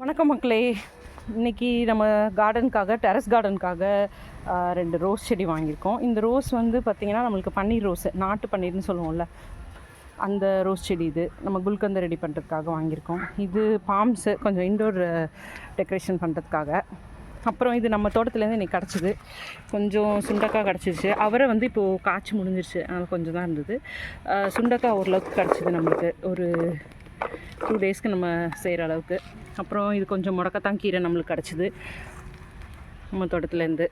வணக்கம் மக்களே. இன்றைக்கி நம்ம கார்டனுக்காக டெரஸ் கார்டனுக்காக 2 ரோஸ் செடி வாங்கியிருக்கோம். இந்த ரோஸ் வந்து பார்த்திங்கன்னா நம்மளுக்கு பன்னீர் ரோஸு, நாட்டு பன்னீர்னு சொல்லுவோம்ல, அந்த ரோஸ் செடி இது நம்ம குல்கந்தை ரெடி பண்ணுறதுக்காக வாங்கியிருக்கோம். இது பாம்ஸு கொஞ்சம் இன்டோர் டெக்கரேஷன் பண்ணுறதுக்காக. அப்புறம் இது நம்ம தோட்டத்துலேருந்து இன்றைக்கி கிடச்சிது. கொஞ்சம் சுண்டக்காய் கிடச்சிருச்சு. அவரை வந்து இப்போது காய்ச்சி முடிஞ்சிருச்சு, அதனால் கொஞ்சம் தான் இருந்தது. சுண்டக்காய் ஓரளவுக்கு கிடச்சிது நம்மளுக்கு, ஒரு 2 டேஸ்க்கு நம்ம செய்கிற அளவுக்கு. அப்புறம் இது கொஞ்சம் முடக்கத்தான் கீரை நம்மளுக்கு கிடச்சிது நம்ம தோட்டத்துலேருந்து.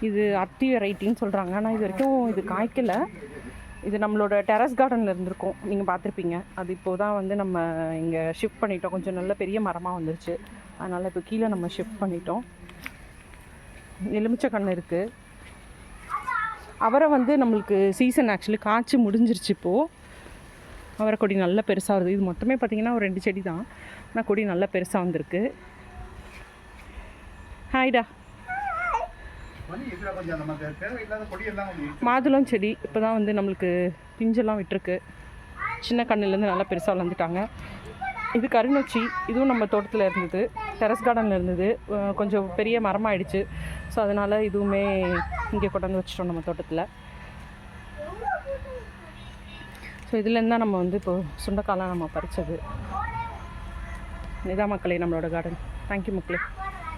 இது அத்தி வெரைட்டின்னு சொல்கிறாங்க, ஆனால் இது வரைக்கும் இது காய்க்கலை. இது நம்மளோட டெரஸ் கார்டனில் இருந்திருக்கும், நீங்கள் பார்த்துருப்பீங்க. அது இப்போது தான் வந்து நம்ம இங்கே ஷிஃப்ட் பண்ணிட்டோம். கொஞ்சம் நல்ல பெரிய மரமாக வந்துருச்சு, அதனால் இப்போ கீழே நம்ம ஷிஃப்ட் பண்ணிட்டோம். எலுமிச்சை கன்று இருக்குது. அவரை வந்து நம்மளுக்கு சீசன் ஆக்சுவலி காய்ச்சி முடிஞ்சிருச்சு. இப்போது அவரை கொடி நல்லா பெருசாக வருது. இது மொத்தமே பார்த்திங்கன்னா ஒரு 2 செடி தான், ஆனால் கொடி நல்லா பெருசாக வந்திருக்கு. ஹாய்டா. மாதுளம் செடி இப்போ தான் வந்து நம்மளுக்கு பிஞ்செல்லாம் விட்டுருக்கு. சின்ன கண்ணுலேருந்து நல்லா பெருசாக வளர்ந்துட்டாங்க. இது கருநொச்சி, இதுவும் நம்ம தோட்டத்தில் இருந்தது, டெரஸ் கார்டனில் இருந்தது. கொஞ்சம் பெரிய மரமாகிடுச்சு. ஸோ அதனால் இதுவுமே இங்கே கொண்டாந்து வச்சிட்டோம் நம்ம தோட்டத்தில். ஸோ இதுலேருந்து தான் நம்ம வந்து இப்போது சுண்டைக்காலாம் நம்ம பறித்தது. இதான் மக்களே நம்மளோட கார்டன். தேங்க்யூ மக்களே.